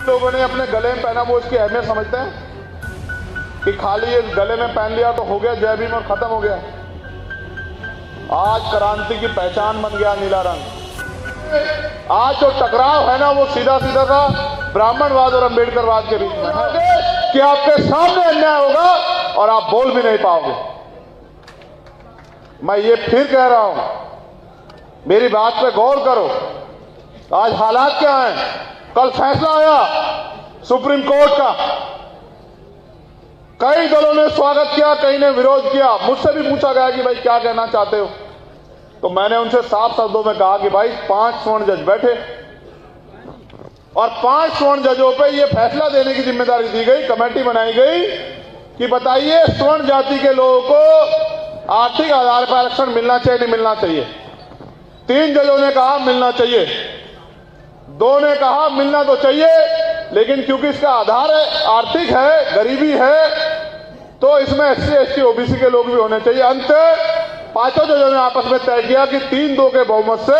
लोगों ने अपने गले में पहना वो इसकी अहमियत समझते हैं कि खाली ये गले में पहन लिया तो हो गया जय भीम और खत्म हो गया। आज क्रांति की पहचान बन गया नीला रंग। आज जो टकराव है ना वो सीधा सीधा था ब्राह्मणवाद और अंबेडकरवाद के बीच में है कि आपके सामने अन्याय होगा और आप बोल भी नहीं पाओगे। मैं ये फिर कह रहा हूं, मेरी बात पे गौर करो। आज हालात क्या हैं? कल फैसला आया सुप्रीम कोर्ट का, कई दलों ने स्वागत किया, कई ने विरोध किया। मुझसे भी पूछा गया कि भाई क्या कहना चाहते हो, तो मैंने उनसे साफ शब्दों में कहा कि भाई 5 स्वर्ण जज बैठे और 5 स्वर्ण जजों पे ये फैसला देने की जिम्मेदारी दी गई, कमेटी बनाई गई कि बताइए स्वर्ण जाति के लोगों को आर्थिक आधार पर आरक्षण मिलना चाहिए नहीं मिलना चाहिए। 3 जजों ने कहा मिलना चाहिए, 2 ने कहा मिलना तो चाहिए लेकिन क्योंकि इसका आधार है आर्थिक है, गरीबी है, तो इसमें SC ST OBC के लोग भी होने चाहिए। अंत 5 जजों ने आपस में तय किया कि 3-2 के बहुमत से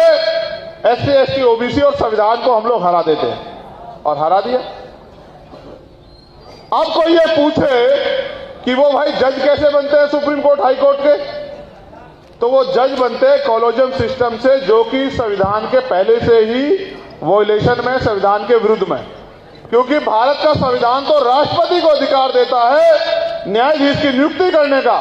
SC ST OBC और संविधान को हम लोग हरा देते हैं और हरा दिया। अब कोई ये पूछे कि वो भाई जज कैसे बनते हैं सुप्रीम कोर्ट हाई कोर्ट के, तो वो जज बनते हैं कॉलोजियम सिस्टम से, जो कि संविधान के पहले से ही वॉयलेशन में, संविधान के विरुद्ध में, क्योंकि भारत का संविधान तो राष्ट्रपति को अधिकार देता है न्यायाधीश की नियुक्ति करने का,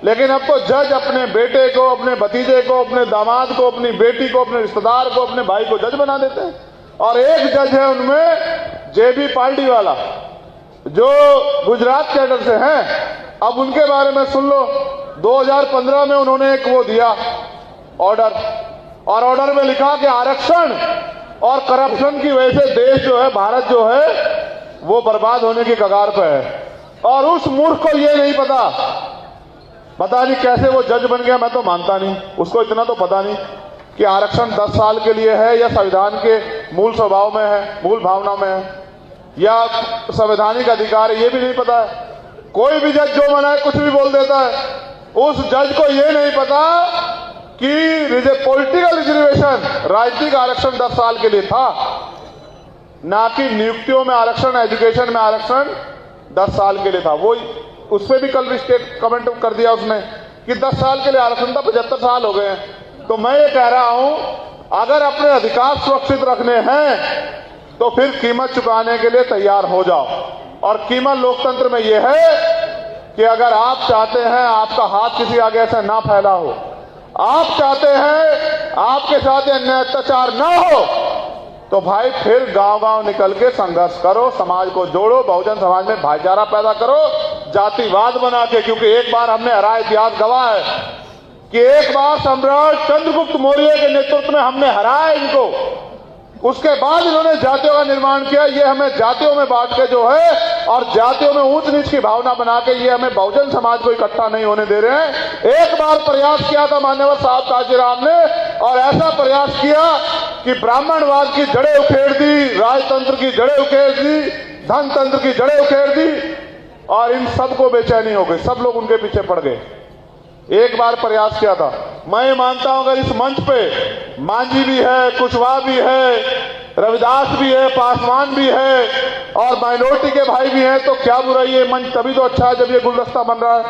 लेकिन अब तो जज अपने बेटे को, अपने भतीजे को, अपने दामाद को, अपनी बेटी को, अपने रिश्तेदार को, अपने भाई को जज बना देते हैं। और एक जज है उनमें JB पार्टी वाला जो गुजरात कैडर से हैं, अब उनके बारे में सुन लो। 2015 में उन्होंने एक वो दिया ऑर्डर, और ऑर्डर में लिखा कि आरक्षण और करप्शन की वजह से देश जो है, भारत जो है वो बर्बाद होने की कगार पे है। और उस मूर्ख को ये नहीं पता नहीं कैसे वो जज बन गया। मैं तो मानता नहीं, उसको इतना तो पता नहीं कि आरक्षण 10 साल के लिए है या संविधान के मूल स्वभाव में है, मूल भावना में है, या संवैधानिक अधिकार है, ये भी नहीं पता है। कोई भी जज जो मना है कुछ भी बोल देता है। उस जज को ये नहीं पता कि पॉलिटिकल रिजर्वेशन, राजनीतिक आरक्षण 10 साल के लिए था, ना कि नियुक्तियों में आरक्षण, एजुकेशन में आरक्षण 10 साल के लिए था। वो उस पर भी कल रिस्टेट कमेंट कर दिया उसने कि 10 साल के लिए आरक्षण था, 75 साल हो गए हैं। तो मैं ये कह रहा हूं, अगर अपने अधिकार सुरक्षित रखने हैं तो फिर कीमत चुकाने के लिए तैयार हो जाओ। और कीमत लोकतंत्र में यह है कि अगर आप चाहते हैं आपका हाथ किसी आगे ऐसे ना फैला हो, आप चाहते हैं आपके साथ अन्याय अत्याचार ना हो, तो भाई फिर गांव-गांव निकल के संघर्ष करो, समाज को जोड़ो, बहुजन समाज में भाईचारा पैदा करो, जातिवाद बना के। क्योंकि एक बार हमने हरा, इतिहास गवाह है कि एक बार सम्राट चंद्रगुप्त मौर्य के नेतृत्व में हमने हराया इनको, उसके बाद इन्होंने जातियों का निर्माण किया। ये हमें जातियों में बांट के जो है और जातियों में ऊंच नीच की भावना बना के ये हमें बहुजन समाज को इकट्ठा नहीं होने दे रहे हैं। एक बार प्रयास किया था मान्यवर साहब कांशीराम ने, और ऐसा प्रयास किया कि ब्राह्मणवाद की जड़ें उखेड़ दी, राजतंत्र की जड़ें उखेड़ दी, धनतंत्र की जड़ें उखेड़ दी, और इन सबको बेचैनी हो गई, सब लोग उनके पीछे पड़ गए। एक बार प्रयास किया था। मैं मानता हूं अगर इस मंच पे मांझी भी है, कुशवाहा भी है, रविदास भी है, पासवान भी है और माइनॉरिटी के भाई भी हैं, तो क्या बुराई है? मंच तभी तो अच्छा है जब ये गुलदस्ता बन रहा है।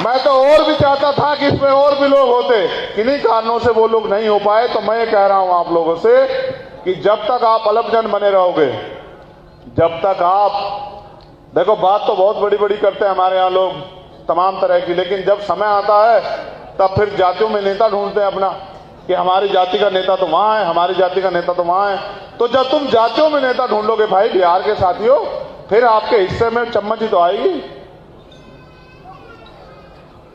मैं तो और भी चाहता था कि इसमें और भी लोग होते, किन्हीं कारणों से वो लोग नहीं हो पाए। तो मैं कह रहा हूं आप लोगों से कि जब तक आप अलपजन बने रहोगे, जब तक आप, देखो बात तो बहुत बड़ी बड़ी करते हैं हमारे यहाँ लोग तमाम तरह की, लेकिन जब समय आता है तब फिर जातियों में नेता ढूंढते हैं अपना कि हमारी जाति का नेता तो वहां है, हमारी जाति का नेता तो वहां है। तो जब तुम जातियों में नेता ढूंढोगे भाई बिहार के साथियों, फिर आपके हिस्से में चम्मच ही तो आएगी।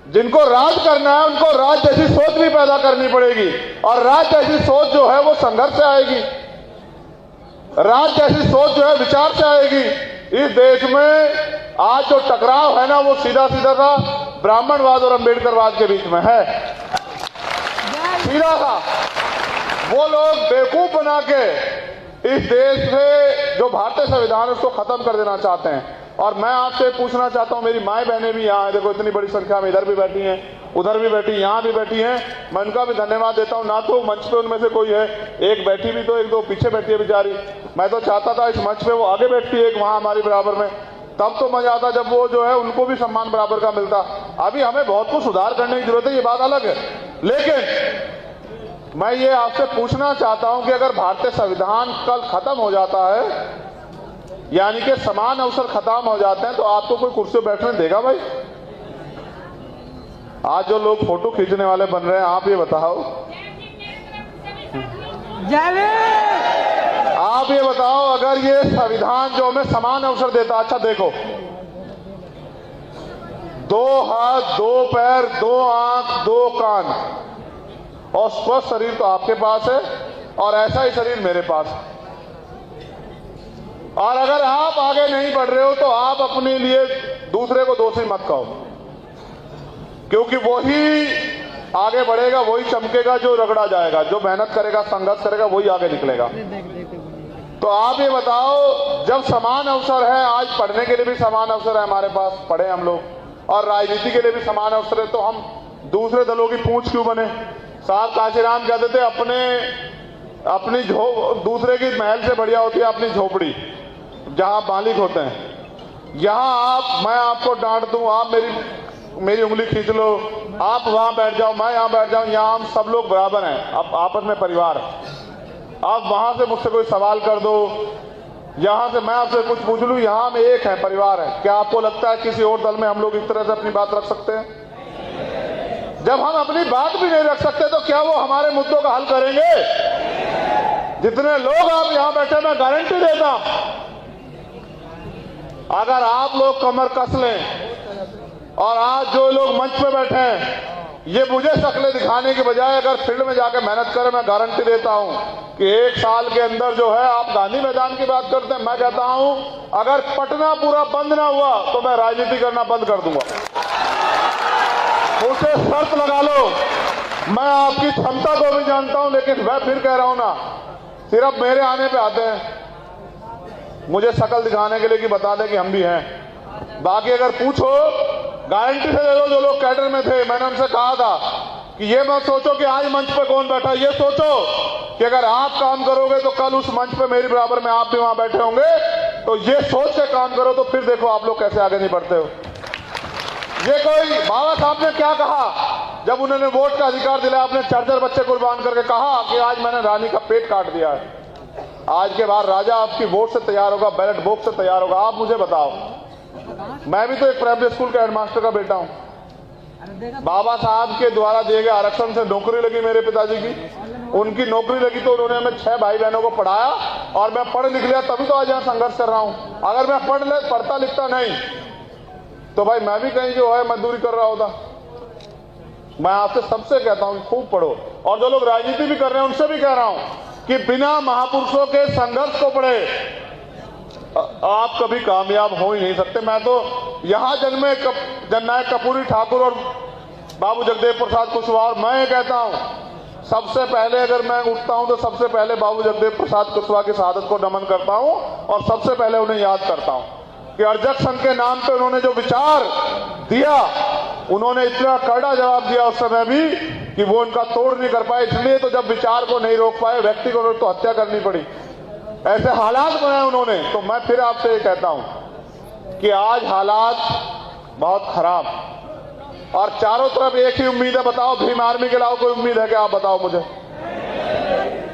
जिनको राज करना है उनको राज जैसी सोच भी पैदा करनी पड़ेगी, और राज जैसी सोच जो है वो संघर्ष से आएगी, राज जैसी सोच जो है विचार से आएगी। इस देश में आज जो टकराव है ना वो सीधा सीधा था ब्राह्मणवाद और अंबेडकरवाद के बीच में है, सीधा था। वो लोग बेवकूफ बना के इस देश से जो भारतीय संविधान है उसको खत्म कर देना चाहते हैं। और मैं आपसे पूछना चाहता हूं, मेरी माएँ बहनें भी यहाँ हैं, देखो इतनी बड़ी संख्या में इधर भी बैठी हैं, उधर भी बैठी, यहाँ भी बैठी हैं, मैं उनका भी धन्यवाद देता हूं। ना तो मंच पे उनमें से कोई है, एक बैठी भी तो एक दो पीछे बैठी है बेचारी। मैं तो चाहता था इस मंच पे वो आगे बैठती है, एक वहां हमारी बराबर में, तब तो मजा आता जब वो जो है उनको भी सम्मान बराबर का मिलता। अभी हमें बहुत कुछ सुधार करने की जरूरत है, ये बात अलग है। लेकिन मैं ये आपसे पूछना चाहता हूं कि अगर भारतीय संविधान कल खत्म हो जाता है, यानी कि समान अवसर खत्म हो जाते हैं, तो आपको कोई कुर्सी पर बैठने देगा भाई? आज जो लोग फोटो खींचने वाले बन रहे हैं, आप ये बताओ, आप ये बताओ, अगर ये संविधान जो हमें समान अवसर देता, अच्छा देखो, 2 हाथ 2 पैर 2 आंख 2 कान और स्वस्थ शरीर तो आपके पास है और ऐसा ही शरीर मेरे पास है। और अगर आप आगे नहीं बढ़ रहे हो तो आप अपने लिए दूसरे को दोषी मत कहो, क्योंकि वही आगे बढ़ेगा, वही चमकेगा जो रगड़ा जाएगा, जो मेहनत करेगा, संघर्ष करेगा, वही आगे निकलेगा। तो आप ये बताओ, जब समान अवसर है, आज पढ़ने के लिए भी समान अवसर है हमारे पास, पढ़े हम लोग, और राजनीति के लिए भी समान अवसर है, तो हम दूसरे दलों की पूंछ क्यों बने? साहब काशीराम कहते थे, अपनी दूसरे की महल से बढ़िया होती है अपनी झोपड़ी, जहां मालिक होते हैं। यहां मैं आपको डांट दूं, आप मेरी उंगली खींच लो, आप वहां बैठ जाओ, मैं यहां बैठ जाऊं, यहां हम सब लोग बराबर हैं, अब आपस में परिवार। आप वहां से मुझसे कोई सवाल कर दो, यहां से मैं आपसे कुछ पूछ लूं, यहां में एक है, परिवार है। क्या आपको लगता है किसी और दल में हम लोग इस तरह से अपनी बात रख सकते हैं? जब हम अपनी बात भी नहीं रख सकते तो क्या वो हमारे मुद्दों का हल करेंगे? जितने लोग आप यहां बैठे, मैं गारंटी देता हूं, अगर आप लोग कमर कस लें और आज जो लोग मंच पे बैठे हैं, ये मुझे शक्लें दिखाने के बजाय अगर फील्ड में जाकर मेहनत करें, मैं गारंटी देता हूं कि 1 साल के अंदर जो है, आप गांधी मैदान की बात करते हैं, मैं कहता हूं अगर पटना पूरा बंद ना हुआ तो मैं राजनीति करना बंद कर दूंगा। उसे शर्त लगा लो, मैं आपकी क्षमता को भी जानता हूं, लेकिन मैं फिर कह रहा हूं ना, सिर्फ मेरे आने पे आते हैं मुझे शक्ल दिखाने के लिए कि बता दें कि हम भी हैं। बाकी अगर पूछो, गारंटी से दे दो, जो लोग कैडर में थे, मैंने उनसे कहा था कि ये मत सोचो कि आज मंच पे कौन बैठा, ये सोचो कि अगर आप काम करोगे तो कल उस मंच पे मेरी बराबर में आप भी वहां बैठे होंगे। तो ये सोच के काम करो, तो फिर देखो आप लोग कैसे आगे नहीं बढ़ते हो। ये कोई बाबा साहब ने क्या कहा जब उन्होंने वोट का अधिकार दिलाया, अपने 4 बच्चे कुर्बान करके कहा कि आज मैंने रानी का पेट काट दिया है। आज के बाद राजा आपकी वोट से तैयार होगा, बैलेट बॉक्स से तैयार होगा। आप मुझे बताओ, मैं भी तो एक प्राइमरी स्कूल के हेडमास्टर का बेटा हूं। बाबा साहब के द्वारा दिए गए आरक्षण से नौकरी लगी मेरे पिताजी की, उनकी नौकरी लगी तो उन्होंने हमें 6 भाई बहनों को पढ़ाया और मैं पढ़ लिख लिया, तभी तो आज यहाँ संघर्ष कर रहा हूं। अगर मैं पढ़ता लिखता नहीं तो भाई मैं भी कहीं जो है मजदूरी कर रहा होता। मैं आपसे सबसे कहता हूं खूब पढ़ो, और जो लोग राजनीति भी कर रहे हैं उनसे भी कह रहा हूं कि बिना महापुरुषों के संघर्ष को पढ़े आप कभी कामयाब हो ही नहीं सकते। मैं तो यहां जन्मे जननायक कर्पूरी ठाकुर और बाबू जगदेव प्रसाद कुशवाहा, और मैं ये कहता हूं सबसे पहले अगर मैं उठता हूं तो सबसे पहले बाबू जगदेव प्रसाद कुशवाहा की शहादत को नमन करता हूं और सबसे पहले उन्हें याद करता हूं कि अर्जक संघ के नाम पे उन्होंने जो विचार दिया, उन्होंने इतना कड़ा जवाब दिया उस समय भी कि वो उनका तोड़ नहीं कर पाए। इसलिए तो जब विचार को नहीं रोक पाए, व्यक्ति को तो हत्या करनी पड़ी, ऐसे हालात बनाए उन्होंने। तो मैं फिर आपसे ये कहता हूं कि आज हालात बहुत खराब, और चारों तरफ एक ही उम्मीद है। बताओ भीम आर्मी के अलावा कोई उम्मीद है क्या? आप बताओ मुझे,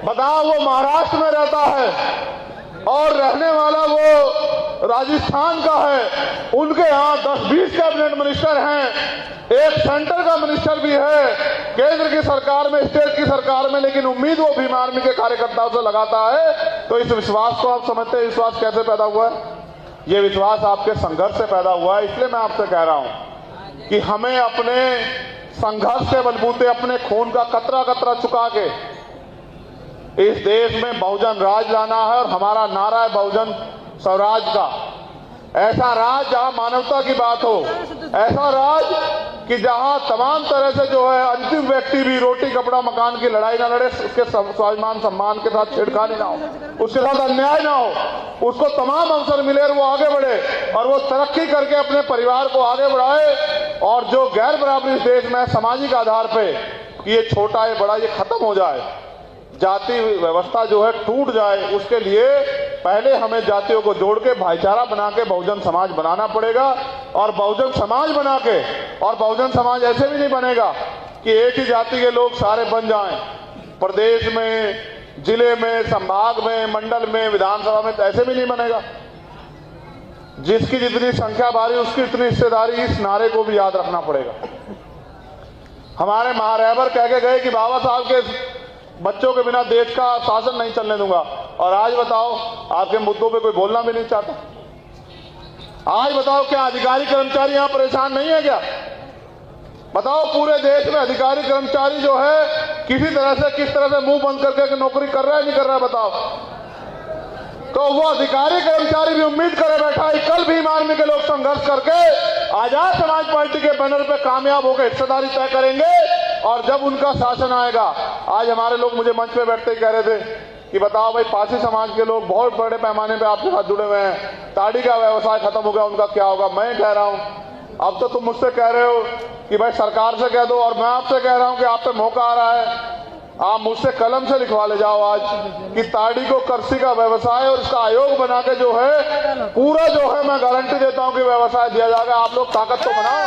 बताओ। वो महाराष्ट्र में रहता है और रहने वाला वो राजस्थान का है, उनके यहाँ 10-20 कैबिनेट मिनिस्टर हैं, एक सेंटर का मिनिस्टर भी है केंद्र की सरकार में, स्टेट की सरकार में, लेकिन उम्मीद वो भीम आर्मी के कार्यकर्ताओं से लगाता है। तो इस विश्वास को आप समझते हैं, विश्वास कैसे पैदा हुआ है? ये विश्वास आपके संघर्ष से पैदा हुआ है। इसलिए मैं आपसे कह रहा हूं कि हमें अपने संघर्ष के बलबूते, अपने खून का कतरा कतरा चुका के इस देश में बहुजन राज लाना है। और हमारा नारा है बहुजन स्वराज का, ऐसा राज जहां मानवता की बात हो, ऐसा राज कि जहां तमाम तरह से जो है अंतिम व्यक्ति भी रोटी कपड़ा मकान की लड़ाई ना लड़े, उसके स्वाभिमान सम्मान के साथ छेड़खानी ना हो, उसके साथ अन्याय ना हो, उसको तमाम अवसर मिले और वो आगे बढ़े और वो तरक्की करके अपने परिवार को आगे बढ़ाए। और जो गैर बराबरी इस देश में सामाजिक आधार पे कि ये छोटा है बड़ा, ये खत्म हो जाए, जाति व्यवस्था जो है टूट जाए, उसके लिए पहले हमें जातियों को जोड़ के भाईचारा बना के बहुजन समाज बनाना पड़ेगा। और बहुजन समाज बना के, और बहुजन समाज ऐसे भी नहीं बनेगा कि एक ही जाति के लोग सारे बन जाएं, प्रदेश में, जिले में, संभाग में, मंडल में, विधानसभा में, तो ऐसे भी नहीं बनेगा। जिसकी जितनी संख्या भारी उसकी इतनी हिस्सेदारी, इस नारे को भी याद रखना पड़ेगा। हमारे महारहबर कह के गए कि बाबा साहब के बच्चों के बिना देश का शासन नहीं चलने दूंगा, और आज बताओ आपके मुद्दों पे कोई बोलना भी नहीं चाहता। आज बताओ क्या अधिकारी कर्मचारी यहां परेशान नहीं है क्या? बताओ पूरे देश में अधिकारी कर्मचारी जो है किसी तरह से, किस तरह से मुंह बंद करके नौकरी कर रहा है नहीं कर रहा है? बताओ। तो वो अधिकारी कर्मचारी भी उम्मीद करे बैठा है कल भीम आर्मी के लोग संघर्ष करके आजाद समाज पार्टी के बैनर पे कामयाब होकर हिस्सेदारी तय करेंगे, और जब उनका शासन आएगा। आज हमारे लोग मुझे मंच पे बैठते ही कह रहे थे कि बताओ भाई, पासी समाज के लोग बहुत बड़े पैमाने पे आपके साथ जुड़े हुए हैं, ताड़ी का व्यवसाय खत्म हो गया, उनका क्या होगा? मैं कह रहा हूं, अब तो तुम मुझसे कह रहे हो कि भाई सरकार से कह दो, और मैं आपसे कह रहा हूं कि आप पे मौका आ रहा है, आप मुझसे कलम से लिखवा ले जाओ आज कि ताड़ी को कृषि का व्यवसाय और इसका आयोग बना के जो है पूरा जो है, मैं गारंटी देता हूं कि व्यवसाय दिया जाएगा। आप लोग ताकत तो बनाओ।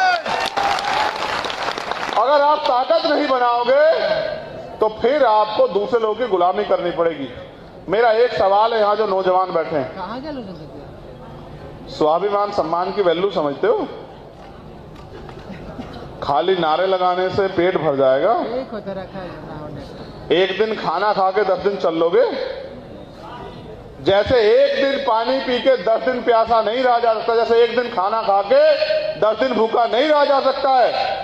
अगर आप ताकत नहीं बनाओगे तो फिर आपको दूसरे लोगों की गुलामी करनी पड़ेगी। मेरा एक सवाल है, यहाँ जो नौजवान बैठे हैं, स्वाभिमान सम्मान की वैल्यू समझते हो? खाली नारे लगाने से पेट भर जाएगा? एक दिन खाना खा के 10 दिन चल लोगे? जैसे एक दिन पानी पी के 10 दिन प्यासा नहीं रहा जा सकता, जैसे एक दिन खाना खा के 10 दिन भूखा नहीं रहा जा सकता है,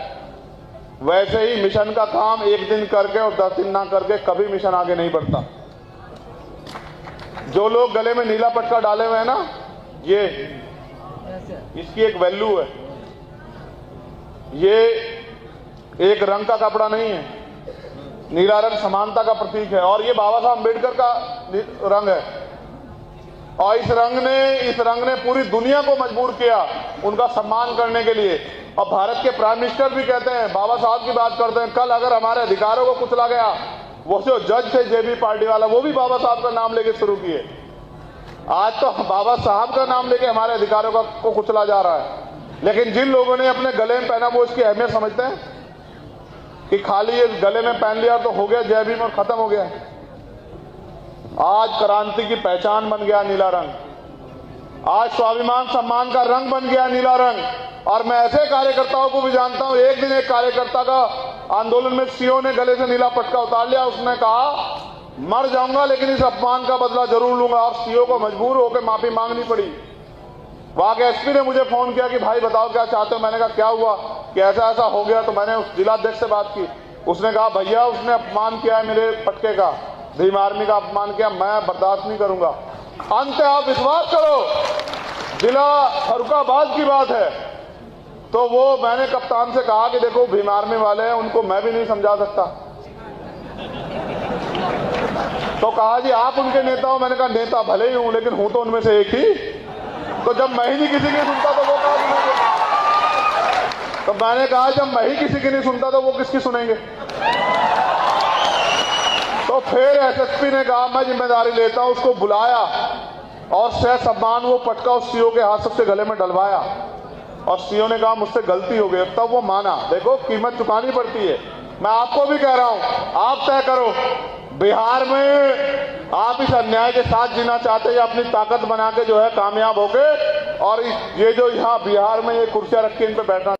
वैसे ही मिशन का काम एक दिन करके और 10 दिन ना करके कभी मिशन आगे नहीं बढ़ता। जो लोग गले में नीला पटका डाले हुए हैं ना, ये इसकी एक वैल्यू है। ये एक रंग का कपड़ा नहीं है, नीला रंग समानता का प्रतीक है, और ये बाबा साहब अम्बेडकर का रंग है। और इस रंग ने पूरी दुनिया को मजबूर किया उनका सम्मान करने के लिए। और भारत के प्राइम मिनिस्टर भी कहते हैं, बाबा साहब की बात करते हैं, कल अगर हमारे अधिकारों को कुचला गया, वो जो जज थे जेबी पार्टी वाला, वो भी बाबा साहब का नाम लेके शुरू किए। आज तो बाबा साहब का नाम लेके हमारे अधिकारों को कुचला जा रहा है। लेकिन जिन लोगों ने अपने गले में पहना वो इसकी अहमियत समझते हैं कि खाली ये गले में पहन लिया तो हो गया जय भीम और खत्म हो गया। आज क्रांति की पहचान बन गया नीला रंग, आज स्वाभिमान सम्मान का रंग बन गया नीला रंग। और मैं ऐसे कार्यकर्ताओं को भी जानता हूं, एक दिन एक कार्यकर्ता का आंदोलन में सीओ ने गले से नीला पटका उतार लिया, उसने कहा मर जाऊंगा लेकिन इस अपमान का बदला जरूर लूंगा, और सीओ को मजबूर होकर माफी मांगनी पड़ी। वहां के एसपी ने मुझे फोन किया कि भाई बताओ क्या चाहते हो? मैंने कहा क्या हुआ कि ऐसा ऐसा हो गया। तो मैंने उस जिलाध्यक्ष से बात की, उसने कहा भैया उसने अपमान किया है मेरे पटके का, भीम आर्मी का अपमान किया, मैं बर्दाश्त नहीं करूंगा। अंत आप विश्वास करो, जिला फर्रुखाबाद की बात है, तो वो मैंने कप्तान से कहा कि देखो भीम आर्मी वाले हैं, उनको मैं भी नहीं समझा सकता। तो कहा जी आप उनके नेता हो? मैंने कहा नेता भले ही हूं लेकिन हूं तो उनमें से एक ही। तो जब मैं ही नहीं किसी की सुनता तो वो कहा सुनेंगे? तो मैंने कहा जब मैं ही किसी की नहीं सुनता तो वो किसकी सुनेंगे? तो फिर एसएसपी ने कहा मैं जिम्मेदारी लेता हूं, उसको बुलाया और सम्मान वो पटका उस सीओ के हाथ सबसे गले में डलवाया, और सीओ ने कहा मुझसे गलती हो गई, तब वो माना। देखो कीमत चुकानी पड़ती है। मैं आपको भी कह रहा हूं, आप तय करो बिहार में आप इस अन्याय के साथ जीना चाहते हैं या अपनी ताकत बना के जो है कामयाब होके, और ये जो यहाँ बिहार में ये कुर्सियां रखी इन पे बैठना